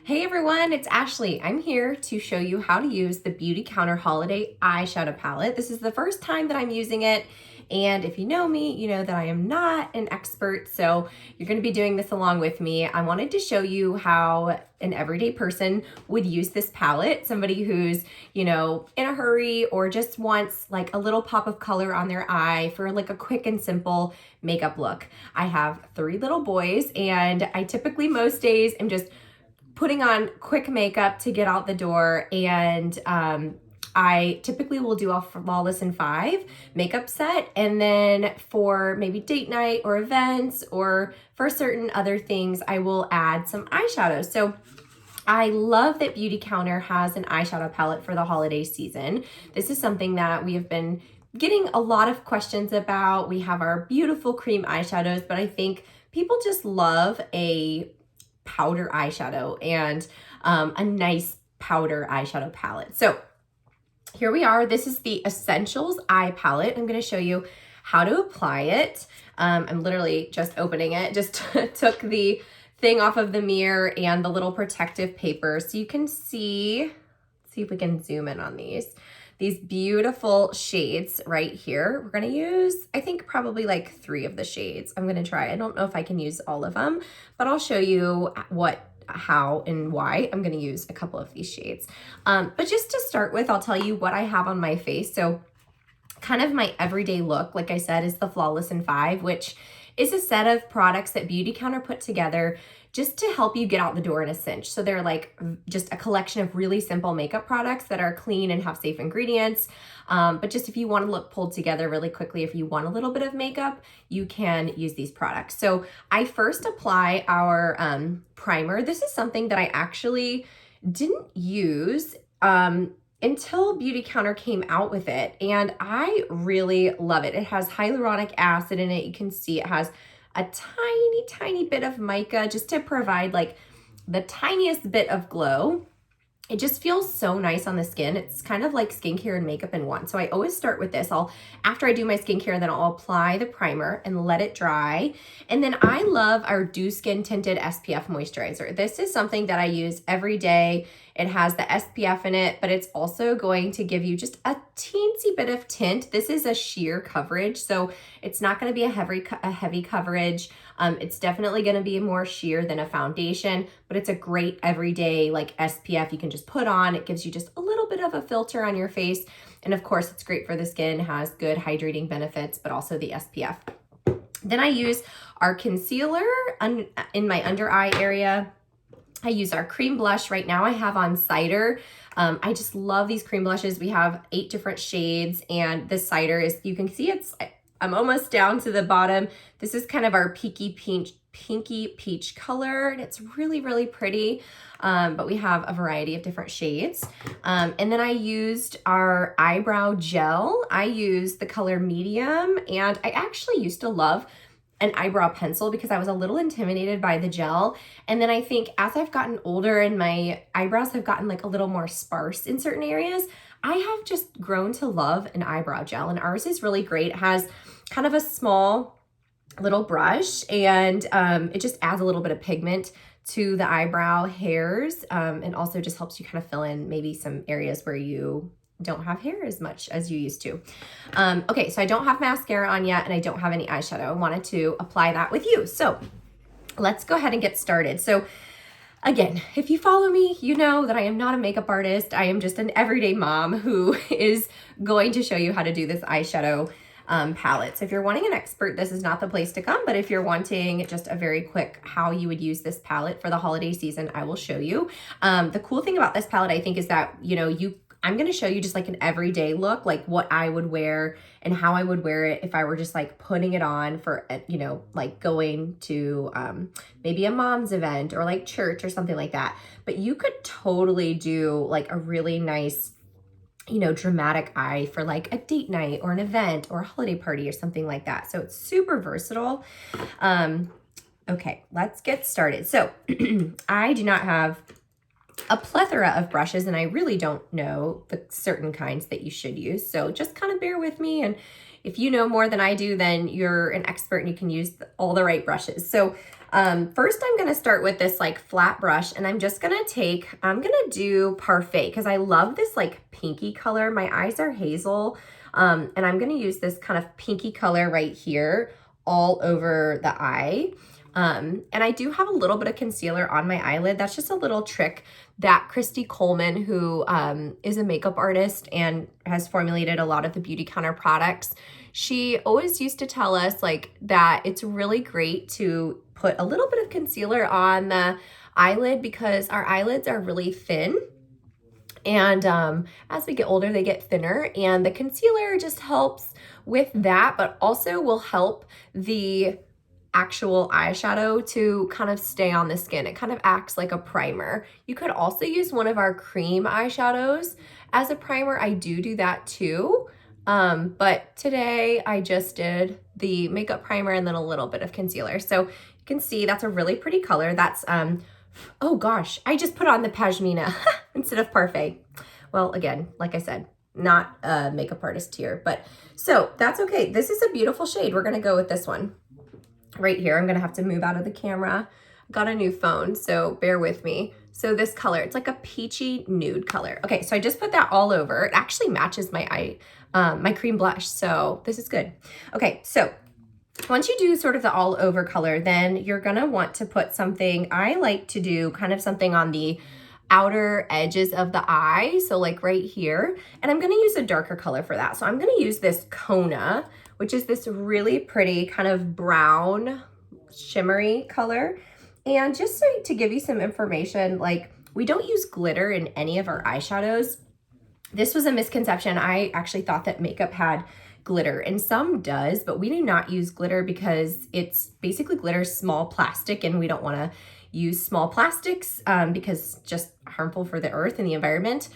Hey everyone, it's Ashley. I'm here to show you how to use the Beautycounter Holiday Eyeshadow Palette. This is the first time that I'm using it, and if you know me, you know that I am not an expert, so you're going to be doing this along with me. I wanted to show you how an everyday person would use this palette, somebody who's, in a hurry or just wants like a little pop of color on their eye for like a quick and simple makeup look. I have 3 little boys, and I typically most days am just putting on quick makeup to get out the door, and I typically will do a Flawless in 5 makeup set, and then for maybe date night or events or for certain other things, I will add some eyeshadow. So I love that Beautycounter has an eyeshadow palette for the holiday season. This is something that we have been getting a lot of questions about. We have our beautiful cream eyeshadows, but I think people just love a powder eyeshadow and a nice powder eyeshadow palette. So here we are. This is the Essentials Eye Palette. I'm going to show you how to apply it. I'm literally just opening it. Just took the thing off of the mirror and the little protective paper so you can see if we can zoom in on these beautiful shades right here. We're gonna use, I think, probably like 3 of the shades. I'm gonna try. I don't know if I can use all of them, but I'll show you how, and why I'm gonna use a couple of these shades. But just to start with, I'll tell you what I have on my face. So kind of my everyday look, like I said, is the Flawless in 5, which is a set of products that Beautycounter put together just to help you get out the door in a cinch. So they're like just a collection of really simple makeup products that are clean and have safe ingredients. But just if you want to look pulled together really quickly, if you want a little bit of makeup, you can use these products. So I first apply our primer. This is something that I actually didn't use until Beautycounter came out with it, and I really love it. It has hyaluronic acid in it. You can see it has a tiny bit of mica just to provide like the tiniest bit of glow. It just feels so nice on the skin. It's kind of like skincare and makeup in one. So I always start with this. After I do my skincare, then I'll apply the primer and let it dry. And then I love our Dew Skin Tinted SPF Moisturizer. This is something that I use every day. It has the SPF in it, but it's also going to give you just a teensy bit of tint. This is a sheer coverage, so it's not going to be a heavy coverage. It's definitely going to be more sheer than a foundation, but it's a great everyday like SPF you can just put on. It gives you just a little bit of a filter on your face. And of course, it's great for the skin, has good hydrating benefits, but also the SPF. Then I use our concealer in my under eye area. I use our cream blush. Right now I have on Cider. I just love these cream blushes. We have 8 different shades, and this Cider is, you can see I'm almost down to the bottom. This is kind of our pinky peach color, and it's really pretty. But we have a variety of different shades. And then I used our eyebrow gel. I used the color medium, and I actually used to love an eyebrow pencil because I was a little intimidated by the gel. And then I think as I've gotten older and my eyebrows have gotten like a little more sparse in certain areas, I have just grown to love an eyebrow gel, and ours is really great. It has kind of a small little brush, and it just adds a little bit of pigment to the eyebrow hairs, and also just helps you kind of fill in maybe some areas where you don't have hair as much as you used to. Okay, so I don't have mascara on yet, and I don't have any eyeshadow. I wanted to apply that with you. So let's go ahead and get started. So again, if you follow me, you know that I am not a makeup artist. I am just an everyday mom who is going to show you how to do this eyeshadow palette. So if you're wanting an expert, this is not the place to come, but if you're wanting just a very quick how you would use this palette for the holiday season, I will show you. The cool thing about this palette, I think, is that, I'm going to show you just like an everyday look, like what I would wear and how I would wear it if I were just like putting it on for, like going to maybe a mom's event or like church or something like that. But you could totally do like a really nice, dramatic eye for like a date night or an event or a holiday party or something like that. So it's super versatile. Okay, let's get started. So I do not have a plethora of brushes, and I really don't know the certain kinds that you should use. So just kind of bear with me. And if you know more than I do, then you're an expert and you can use all the right brushes. So First I'm gonna start with this like flat brush, and I'm gonna do Parfait because I love this like pinky color. My eyes are hazel, and I'm gonna use this kind of pinky color right here all over the eye. And I do have a little bit of concealer on my eyelid. That's just a little trick that Christy Coleman, who is a makeup artist and has formulated a lot of the Beautycounter products, she always used to tell us like that it's really great to put a little bit of concealer on the eyelid because our eyelids are really thin. And as we get older, they get thinner, and the concealer just helps with that, but also will help the actual eyeshadow to kind of stay on the skin. It kind of acts like a primer. You could also use one of our cream eyeshadows as a primer. I do that too. But today I just did the makeup primer and then a little bit of concealer. So you can see that's a really pretty color. That's, oh gosh, I just put on the Pashmina instead of Parfait. Well, again, like I said, not a makeup artist here, but so that's okay. This is a beautiful shade. We're gonna go with this one right here. I'm gonna have to move out of the camera. Got a new phone, so bear with me. So this color, it's like a peachy nude color. Okay, so I just put that all over. It actually matches my eye, my cream blush, so this is good. Okay, so once you do sort of the all over color, then you're gonna want to put something, I like to do kind of something on the outer edges of the eye, so like right here, and I'm gonna use a darker color for that. So I'm gonna use this Kona, which is this really pretty kind of brown shimmery color. And just so to give you some information, like we don't use glitter in any of our eyeshadows. This was a misconception. I actually thought that makeup had glitter, and some does, but we do not use glitter because it's basically glitter small plastic, and we don't want to use small plastics because just harmful for the earth and the environment.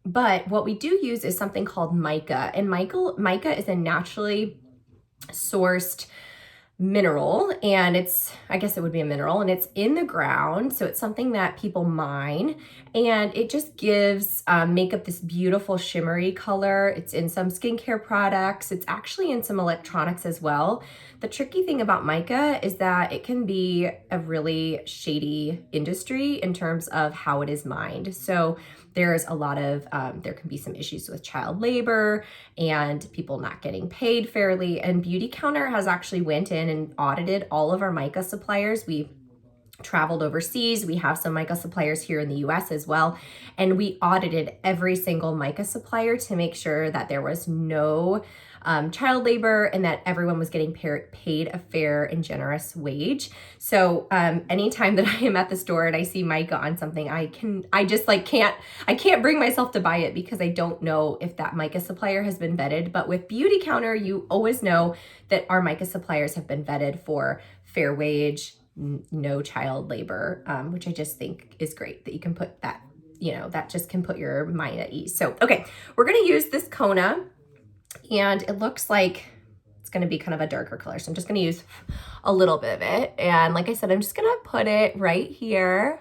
But what we do use is something called mica, and mica is a naturally sourced mineral, and I guess it would be a mineral, and it's in the ground, so it's something that people mine, and it just gives makeup this beautiful shimmery color. It's in some skincare products. It's actually in some electronics as well. The tricky thing about mica is that it can be a really shady industry in terms of how it is mined. So there's a lot of, there can be some issues with child labor and people not getting paid fairly. And Beautycounter has actually went in and audited all of our mica suppliers. We traveled overseas. We have some mica suppliers here in the US as well. And we audited every single mica supplier to make sure that there was no child labor and that everyone was getting paid a fair and generous wage. So anytime that I am at the store and I see mica on something, I can't bring myself to buy it because I don't know if that mica supplier has been vetted. But with Beautycounter, you always know that our mica suppliers have been vetted for fair wage, no child labor, which I just think is great that you can put that, that just can put your mind at ease. So, okay, we're gonna use this Kona, and it looks like it's gonna be kind of a darker color. So I'm just gonna use a little bit of it. And like I said, I'm just gonna put it right here.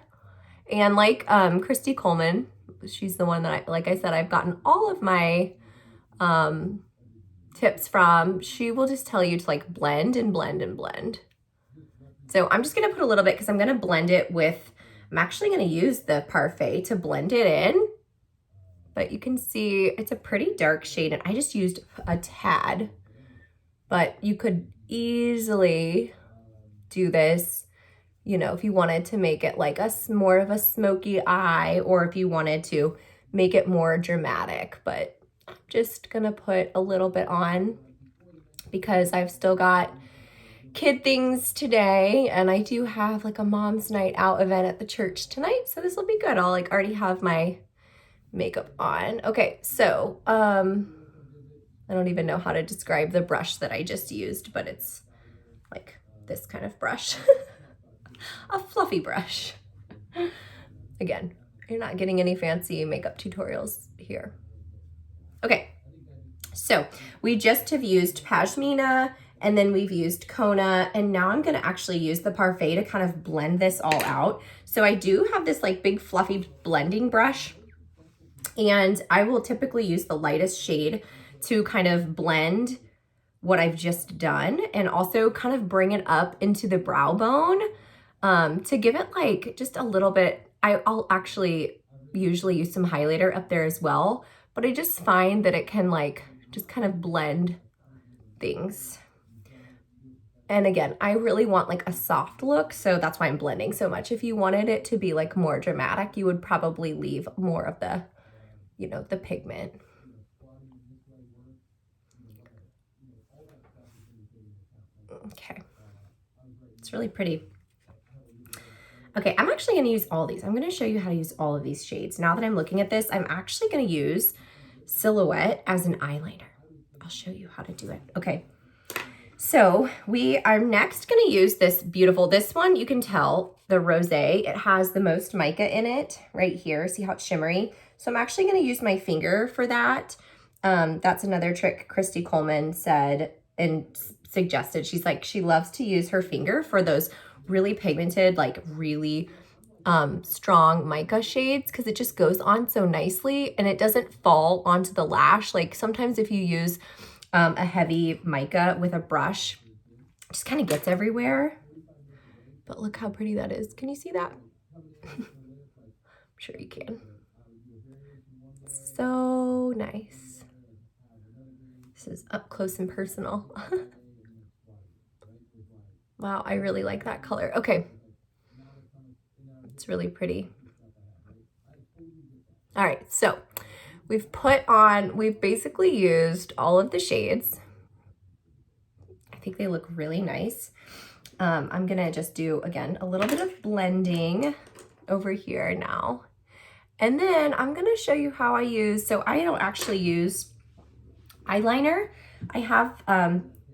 And like Christy Coleman, she's the one that like I said, I've gotten all of my tips from. She will just tell you to like blend and blend and blend. So I'm just gonna put a little bit because I'm gonna blend it with, I'm actually gonna use the Parfait to blend it in. But you can see it's a pretty dark shade, and I just used a tad. But you could easily do this, if you wanted to make it like more of a smoky eye, or if you wanted to make it more dramatic. But I'm just gonna put a little bit on because I've still got kid things today, and I do have like a mom's night out event at the church tonight, so this will be good. I'll like already have my makeup on. Okay, so I don't even know how to describe the brush that I just used, but it's like this kind of brush. A fluffy brush. Again, you're not getting any fancy makeup tutorials here. Okay, so we just have used Pashmina, and then we've used Kona, and now I'm gonna actually use the Parfait to kind of blend this all out. So I do have this like big fluffy blending brush, and I will typically use the lightest shade to kind of blend what I've just done and also kind of bring it up into the brow bone to give it like just a little bit. I'll actually usually use some highlighter up there as well, but I just find that it can like just kind of blend things. And again, I really want like a soft look, so that's why I'm blending so much. If you wanted it to be like more dramatic, you would probably leave more of the, you know, the pigment. Okay, it's really pretty. Okay, I'm actually gonna use all these. I'm gonna show you how to use all of these shades. Now that I'm looking at this, I'm actually gonna use Silhouette as an eyeliner. I'll show you how to do it. Okay, so we are next gonna use this beautiful, this one you can tell, the Rosé, it has the most mica in it right here. See how it's shimmery? So I'm actually gonna use my finger for that. That's another trick Christy Coleman said and suggested. She's like, she loves to use her finger for those really pigmented, like really strong mica shades because it just goes on so nicely and it doesn't fall onto the lash. Like sometimes if you use a heavy mica with a brush, it just kind of gets everywhere. But look how pretty that is. Can you see that? I'm sure you can. So nice. This is up close and personal. Wow, I really like that color. Okay. It's really pretty. All right, so we've basically used all of the shades. I think they look really nice. I'm gonna just do, again, a little bit of blending over here now. And then I'm gonna show you how I use, so I don't actually use eyeliner. I have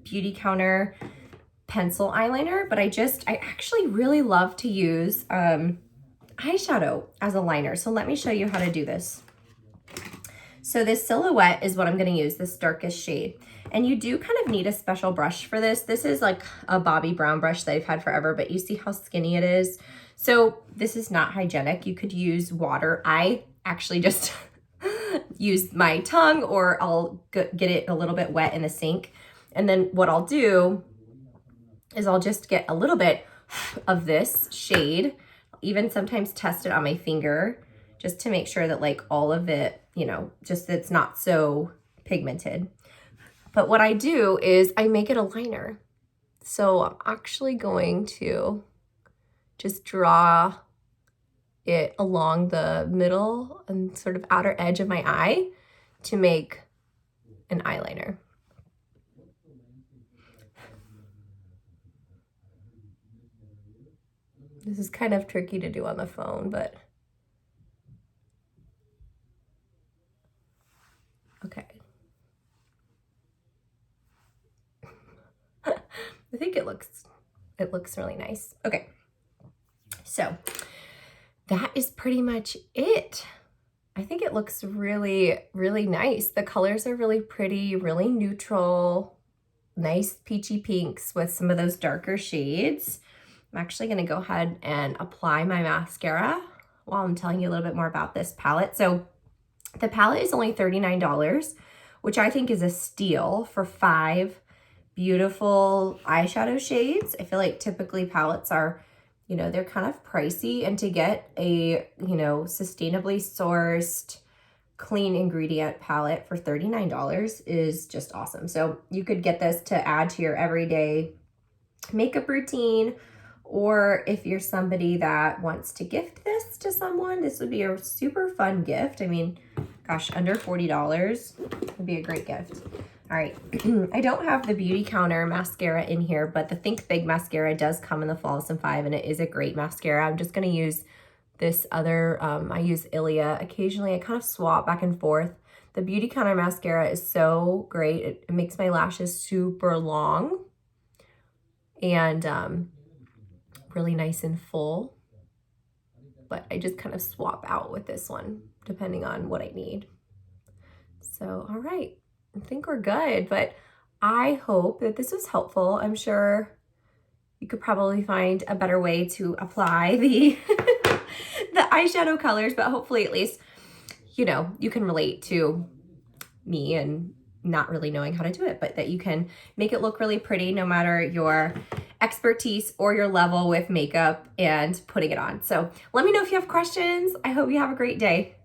Beautycounter pencil eyeliner, but I actually really love to use eyeshadow as a liner. So let me show you how to do this. So this Silhouette is what I'm gonna use, this darkest shade. And you do kind of need a special brush for this. This is like a Bobbi Brown brush that I've had forever, but you see how skinny it is? So this is not hygienic. You could use water. I actually just use my tongue, or I'll get it a little bit wet in the sink. And then what I'll do is I'll just get a little bit of this shade, even sometimes test it on my finger, just to make sure that like all of it, you know, just it's not so pigmented. But what I do is I make it a liner. So I'm actually going to just draw it along the middle and sort of outer edge of my eye to make an eyeliner. This is kind of tricky to do on the phone, but okay. I think it looks really nice. Okay, so that is pretty much it. I think it looks really, really nice. The colors are really pretty, really neutral, nice peachy pinks with some of those darker shades. I'm actually gonna go ahead and apply my mascara while I'm telling you a little bit more about this palette. So the palette is only $39, which I think is a steal for 5 beautiful eyeshadow shades. I feel like typically palettes are, you know, they're kind of pricey, and to get a, you know, sustainably sourced, clean ingredient palette for $39 is just awesome. So you could get this to add to your everyday makeup routine, or if you're somebody that wants to gift this to someone, this would be a super fun gift. I mean, gosh, under $40 would be a great gift. All right, I don't have the Beautycounter mascara in here, but the Think Big mascara does come in the Flawless in 5, and it is a great mascara. I'm just gonna use this other, I use Ilia. Occasionally I kind of swap back and forth. The Beautycounter mascara is so great. It makes my lashes super long and really nice and full. But I just kind of swap out with this one depending on what I need. So, all right. I think we're good, but I hope that this was helpful. I'm sure you could probably find a better way to apply the the eyeshadow colors, but hopefully at least, you know, you can relate to me and not really knowing how to do it, but that you can make it look really pretty no matter your expertise or your level with makeup and putting it on. So let me know if you have questions. I hope you have a great day.